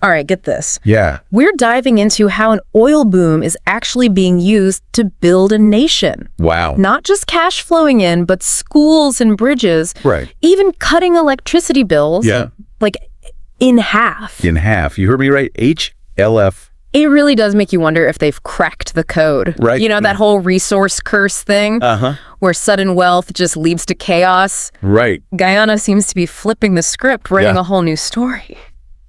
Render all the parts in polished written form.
All right, get this. Yeah. We're diving into how an oil boom is actually being used to build a nation. Wow. Not just cash flowing in, but schools and bridges. Right. Even cutting electricity bills. Yeah. Like in half. In half. You heard me right? HLF. It really does make you wonder if they've cracked the code. Right. You know, that whole resource curse thing? Where sudden wealth just leads to chaos. Right. Guyana seems to be flipping the script, writing a whole new story.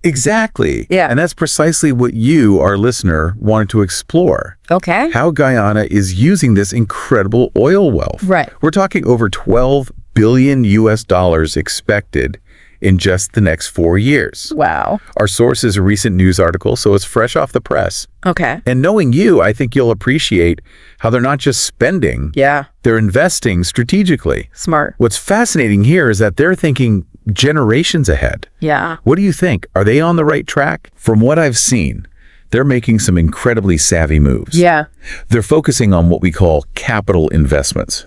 Exactly. Yeah. And that's precisely what you, our listener, wanted to explore. Okay. How Guyana is using this incredible oil wealth. Right. We're talking over 12 billion US dollars expected in just the next 4 years. Wow. Our source is a recent news article, so it's fresh off the press. Okay. And knowing you, I think you'll appreciate how they're not just spending, Yeah. they're investing strategically. Smart. What's fascinating here is that they're thinking generations ahead. Yeah. What do you think? Are they on the right track? From what I've seen, they're making some incredibly savvy moves. Yeah. They're focusing on what we call capital investments.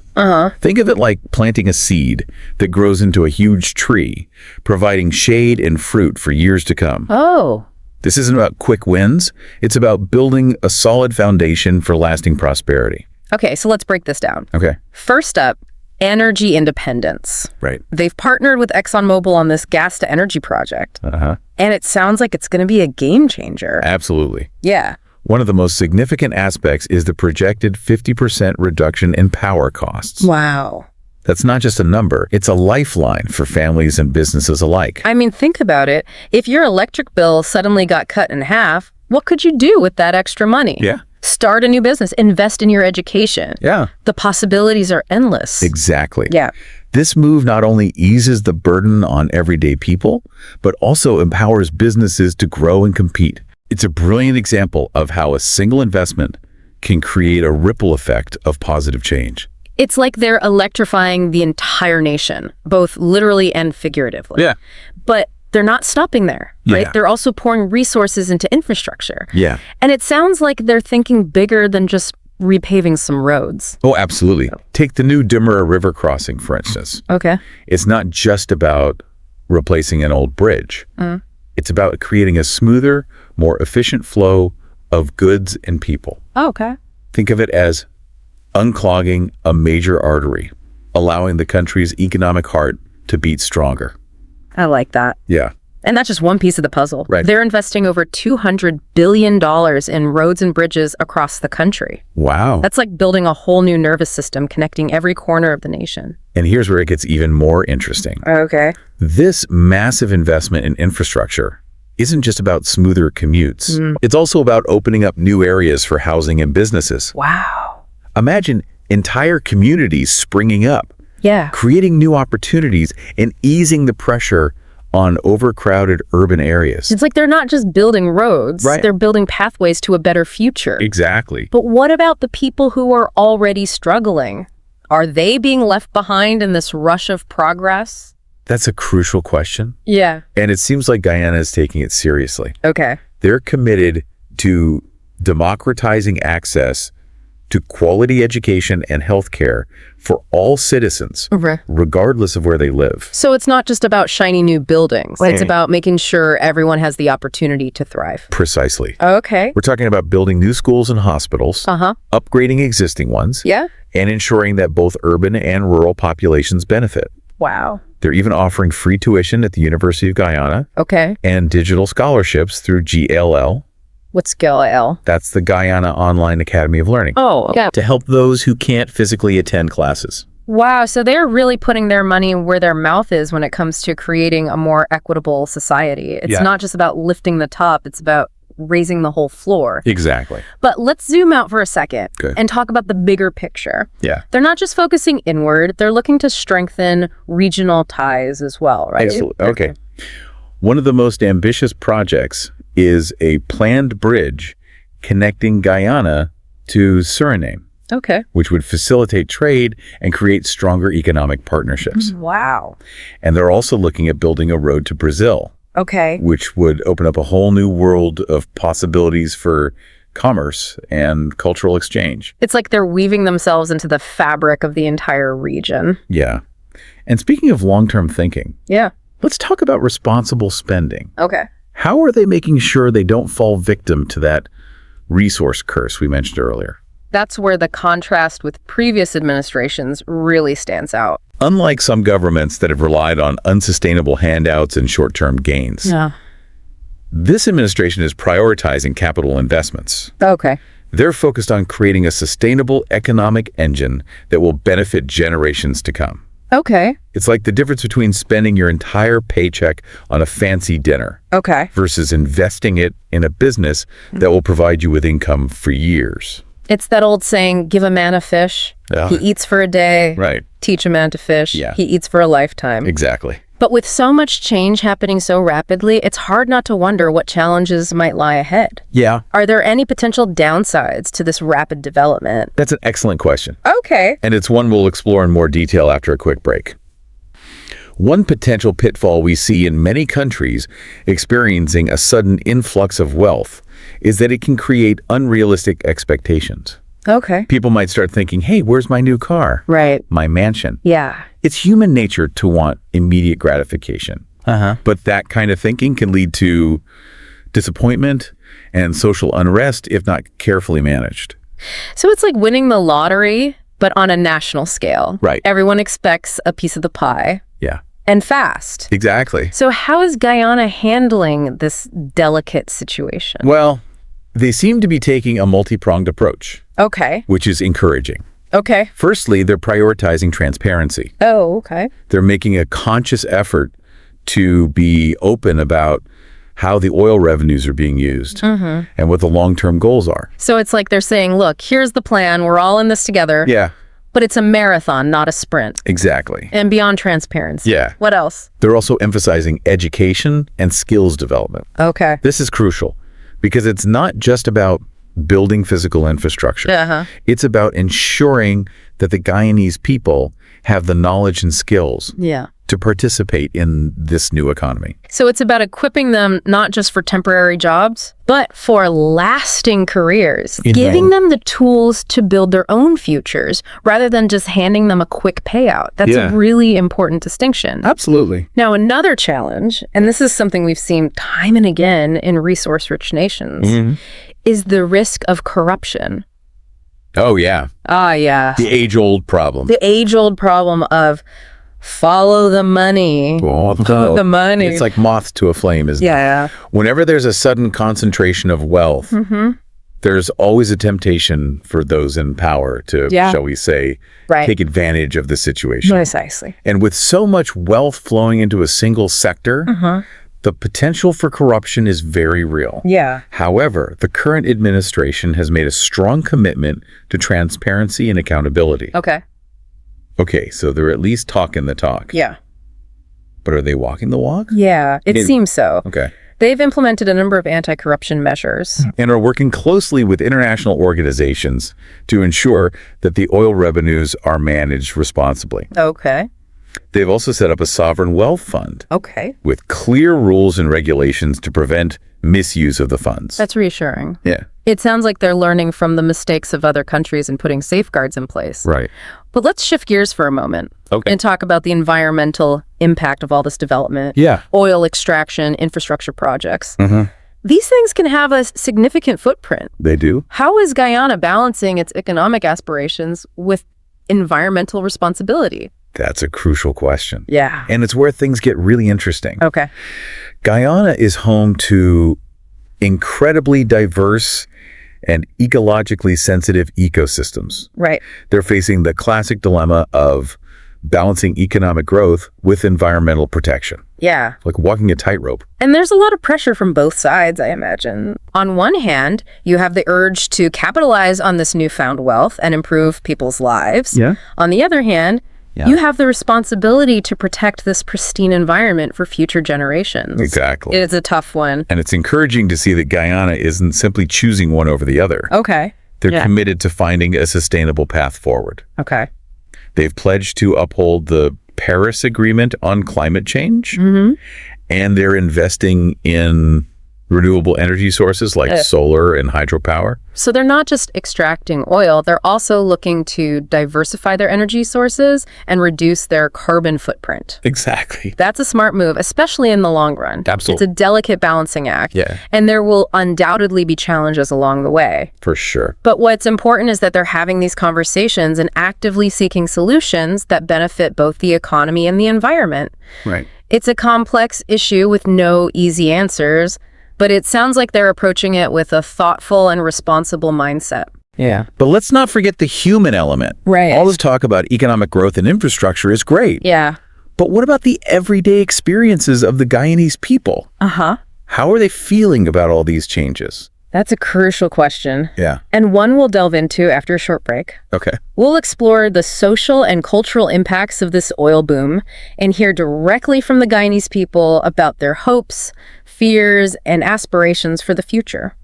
Think of it like planting a seed that grows into a huge tree, providing shade and fruit for years to come. Oh. This isn't about quick wins. It's about building a solid foundation for lasting prosperity. Okay, so let's break this down. Okay. First up, energy independence. Right. They've partnered with ExxonMobil on this gas-to-energy project. Uh-huh. And it sounds like it's going to be a game changer. Absolutely. Yeah. One of the most significant aspects is the projected 50% reduction in power costs. Wow. That's not just a number, it's a lifeline for families and businesses alike. I mean, think about it. If your electric bill suddenly got cut in half, what could you do with that extra money? Yeah. Start a new business, invest in your education. Yeah. The possibilities are endless. Exactly. Yeah. This move not only eases the burden on everyday people, but also empowers businesses to grow and compete. It's a brilliant example of how a single investment can create a ripple effect of positive change. It's like they're electrifying the entire nation, both literally and figuratively. Yeah. But they're not stopping there, right? Yeah. They're also pouring resources into infrastructure. Yeah. And it sounds like they're thinking bigger than just repaving some roads. Oh, absolutely. Take the new Dimara River crossing, for instance. Okay. It's not just about replacing an old bridge. It's about creating a smoother, more efficient flow of goods and people. Oh, okay. Think of it as unclogging a major artery, allowing the country's economic heart to beat stronger. I like that. Yeah. And that's just one piece of the puzzle. Right. They're investing over $200 billion in roads and bridges across the country. Wow. That's like building a whole new nervous system connecting every corner of the nation. And here's where it gets even more interesting. Okay. This massive investment in infrastructure isn't just about smoother commutes. It's also about opening up new areas for housing and businesses. Wow. Imagine entire communities springing up, Yeah. creating new opportunities and easing the pressure on overcrowded urban areas. It's like they're not just building roads, Right. they're building pathways to a better future. Exactly. But what about the people who are already struggling? Are they being left behind in this rush of progress? That's a crucial question. Yeah. And it seems like Guyana is taking it seriously. Okay. They're committed to democratizing access to quality education and healthcare for all citizens, Okay. regardless of where they live. So it's not just about shiny new buildings. Right. It's about making sure everyone has the opportunity to thrive. Precisely. Okay. We're talking about building new schools and hospitals, upgrading existing ones, Yeah. and ensuring that both urban and rural populations benefit. Wow. They're even offering free tuition at the University of Guyana Okay. and digital scholarships through GLL. What's GLL? That's the Guyana Online Academy of Learning. Oh, yeah. To help those who can't physically attend classes. Wow. So they're really putting their money where their mouth is when it comes to creating a more equitable society. It's Yeah. not just about lifting the top. It's about raising the whole floor. Exactly. But let's zoom out for a second Okay. and talk about the bigger picture. Yeah. They're not just focusing inward. They're looking to strengthen regional ties as well, right? Absolutely. Okay. One of the most ambitious projects is a planned bridge connecting Guyana to Suriname, Okay. which would facilitate trade and create stronger economic partnerships. Wow. And they're also looking at building a road to Brazil, Okay. which would open up a whole new world of possibilities for commerce and cultural exchange. It's like they're weaving themselves into the fabric of the entire region. Yeah. And speaking of long-term thinking, Yeah. let's talk about responsible spending. Okay. How are they making sure they don't fall victim to that resource curse we mentioned earlier? That's where the contrast with previous administrations really stands out. Unlike some governments that have relied on unsustainable handouts and short-term gains, Yeah. this administration is prioritizing capital investments. Okay. They're focused on creating a sustainable economic engine that will benefit generations to come. Okay. It's like the difference between spending your entire paycheck on a fancy dinner Okay. versus investing it in a business that will provide you with income for years. It's that old saying, give a man a fish, Yeah. he eats for a day. Right. Teach a man to fish, Yeah. he eats for a lifetime. Exactly. But with so much change happening so rapidly, it's hard not to wonder what challenges might lie ahead. Yeah. Are there any potential downsides to this rapid development? That's an excellent question. Okay. And it's one we'll explore in more detail after a quick break. One potential pitfall we see in many countries experiencing a sudden influx of wealth is that it can create unrealistic expectations. Okay. People might start thinking, hey, where's my new car? Right. My mansion? Yeah. It's human nature to want immediate gratification. But that kind of thinking can lead to disappointment and social unrest if not carefully managed. So it's like winning the lottery, but on a national scale. Right. Everyone expects a piece of the pie. Yeah, And fast. exactly. So how is Guyana handling this delicate situation? Well, they seem to be taking a multi-pronged approach, Okay. which is encouraging. Okay. Firstly, they're prioritizing transparency. Oh, okay. They're making a conscious effort to be open about how the oil revenues are being used and what the long-term goals are. So it's like they're saying, look, here's the plan. We're all in this together. Yeah, But it's a marathon, not a sprint. exactly. And beyond transparency. Yeah. What else? They're also emphasizing education and skills development. Okay. This is crucial because it's not just about building physical infrastructure. Uh-huh. It's about ensuring that the Guyanese people have the knowledge and skills Yeah. to participate in this new economy. So it's about equipping them not just for temporary jobs, but for lasting careers, giving them the tools to build their own futures rather than just handing them a quick payout. That's Yeah. a really important distinction. Absolutely. Now, another challenge, and this is something we've seen time and again in resource-rich nations, is the risk of corruption. Oh, yeah. Ah, yeah. The age-old problem. The age-old problem of follow the money. The money. It's like moths to a flame, isn't it? Yeah. Whenever there's a sudden concentration of wealth, there's always a temptation for those in power to, Yeah. shall we say, Right. take advantage of the situation. Precisely. And with so much wealth flowing into a single sector, the potential for corruption is very real. Yeah. However, the current administration has made a strong commitment to transparency and accountability. Okay. Okay, so they're at least talking the talk. Yeah. But are they walking the walk? Yeah, it In- seems so. Okay. They've implemented a number of anti-corruption measures. And are working closely with international organizations to ensure that the oil revenues are managed responsibly. Okay. They've also set up a sovereign wealth fund Okay. with clear rules and regulations to prevent misuse of the funds. That's reassuring. Yeah. It sounds like they're learning from the mistakes of other countries and putting safeguards in place. Right. But let's shift gears for a moment Okay. and talk about the environmental impact of all this development. Yeah. Oil extraction, infrastructure projects. Mm-hmm. These things can have a significant footprint. They do? How is Guyana balancing its economic aspirations with environmental responsibility? That's a crucial question. Yeah. And it's where things get really interesting. Okay. Guyana is home to incredibly diverse and ecologically sensitive ecosystems. Right. They're facing the classic dilemma of balancing economic growth with environmental protection, Yeah. like walking a tightrope. And there's a lot of pressure from both sides, I imagine. On one hand, you have the urge to capitalize on this newfound wealth and improve people's lives. Yeah. On the other hand, Yeah. you have the responsibility to protect this pristine environment for future generations. Exactly. It's a tough one. And it's encouraging to see that Guyana isn't simply choosing one over the other. Okay. They're Yeah. committed to finding a sustainable path forward. Okay. They've pledged to uphold the Paris Agreement on climate change, and they're investing in renewable energy sources like solar and hydropower. So they're not just extracting oil, they're also looking to diversify their energy sources and reduce their carbon footprint. Exactly. That's a smart move, especially in the long run. Absolutely. It's a delicate balancing act. Yeah. And there will undoubtedly be challenges along the way. For sure. But what's important is that they're having these conversations and actively seeking solutions that benefit both the economy and the environment. Right. It's a complex issue with no easy answers, but it sounds like they're approaching it with a thoughtful and responsible mindset. Yeah. But let's not forget the human element. Right. All this talk about economic growth and infrastructure is great. Yeah. But what about the everyday experiences of the Guyanese people? Uh-huh. How are they feeling about all these changes? That's a crucial question. Yeah. And one we'll delve into after a short break. Okay. We'll explore the social and cultural impacts of this oil boom and hear directly from the Guyanese people about their hopes, fears, and aspirations for the future.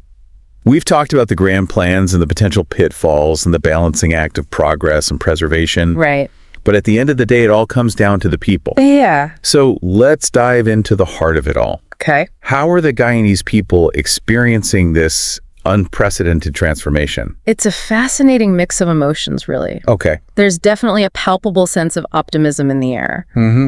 We've talked about the grand plans and the potential pitfalls and the balancing act of progress and preservation. Right. But at the end of the day, it all comes down to the people. Yeah. So let's dive into the heart of it all. Okay. How are the Guyanese people experiencing this unprecedented transformation? It's a fascinating mix of emotions, really. Okay. There's definitely a palpable sense of optimism in the air.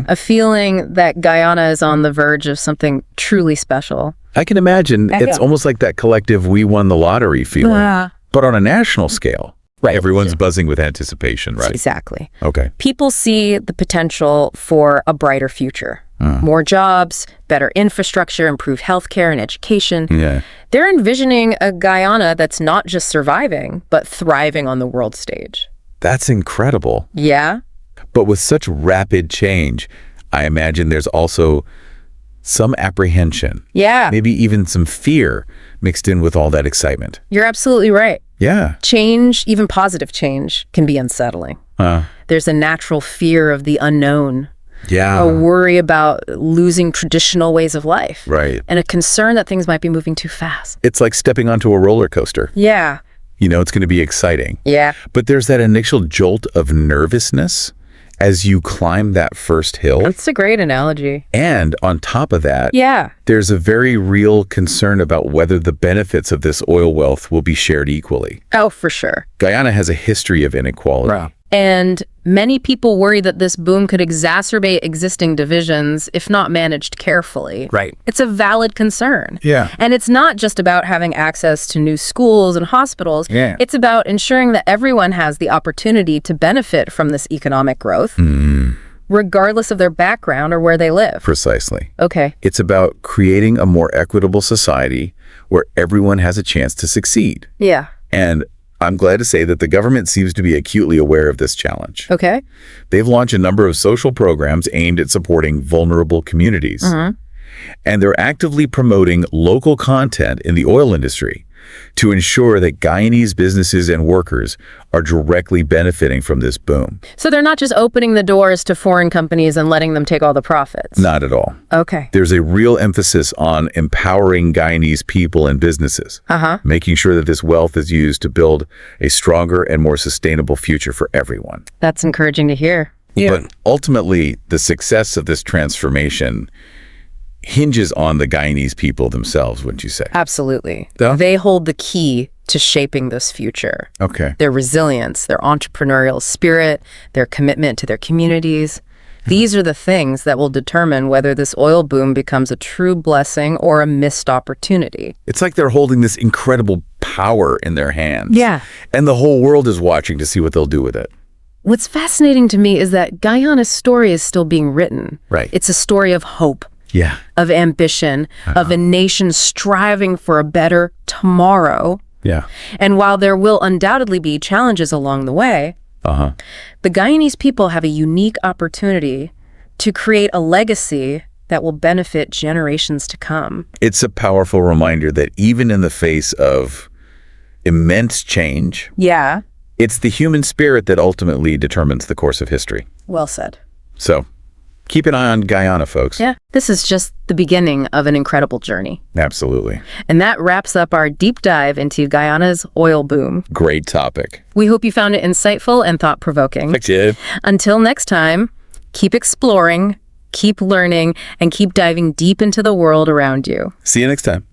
A feeling that Guyana is on the verge of something truly special. I can imagine it's almost like that collective "we won the lottery" feeling. But on a national scale, everyone's buzzing with anticipation, right? Exactly. Okay. People see the potential for a brighter future. More jobs, better infrastructure, improved healthcare and education. Yeah. They're envisioning a Guyana that's not just surviving, but thriving on the world stage. That's incredible. Yeah? But with such rapid change, I imagine there's also some apprehension. Yeah. Maybe even some fear mixed in with all that excitement. You're absolutely right. Yeah. Change, even positive change, can be unsettling. There's a natural fear of the unknown. Yeah. A worry about losing traditional ways of life. Right. And a concern that things might be moving too fast. It's like stepping onto a roller coaster. Yeah. You know, it's going to be exciting. Yeah. But there's that initial jolt of nervousness as you climb that first hill. That's a great analogy. And on top of that, Yeah. there's a very real concern about whether the benefits of this oil wealth will be shared equally. Oh, for sure. Guyana has a history of inequality. Right. And many people worry that this boom could exacerbate existing divisions if not managed carefully. Right. It's a valid concern. Yeah. And it's not just about having access to new schools and hospitals. Yeah. It's about ensuring that everyone has the opportunity to benefit from this economic growth, regardless of their background or where they live. Precisely. Okay. It's about creating a more equitable society where everyone has a chance to succeed. Yeah. And I'm glad to say that the government seems to be acutely aware of this challenge. Okay. They've launched a number of social programs aimed at supporting vulnerable communities. And they're actively promoting local content in the oil industry to ensure that Guyanese businesses and workers are directly benefiting from this boom. So they're not just opening the doors to foreign companies and letting them take all the profits. Not at all. Okay. There's a real emphasis on empowering Guyanese people and businesses, making sure that this wealth is used to build a stronger and more sustainable future for everyone. That's encouraging to hear. But ultimately, the success of this transformation hinges on the Guyanese people themselves, wouldn't you say? Absolutely. Yeah. They hold the key to shaping this future. Okay. Their resilience, their entrepreneurial spirit, their commitment to their communities. These are the things that will determine whether this oil boom becomes a true blessing or a missed opportunity. It's like they're holding this incredible power in their hands. Yeah. And the whole world is watching to see what they'll do with it. What's fascinating to me is that Guyana's story is still being written. Right. It's a story of hope, Yeah. of ambition, of a nation striving for a better tomorrow. Yeah. And while there will undoubtedly be challenges along the way, the Guyanese people have a unique opportunity to create a legacy that will benefit generations to come. It's a powerful reminder that even in the face of immense change, Yeah, it's the human spirit that ultimately determines the course of history. well said. So keep an eye on Guyana, folks. Yeah, this is just the beginning of an incredible journey. Absolutely. And that wraps up our deep dive into Guyana's oil boom. Great topic. We hope you found it insightful and thought-provoking. Thanks, Ed. Until next time, keep exploring, keep learning, and keep diving deep into the world around you. See you next time.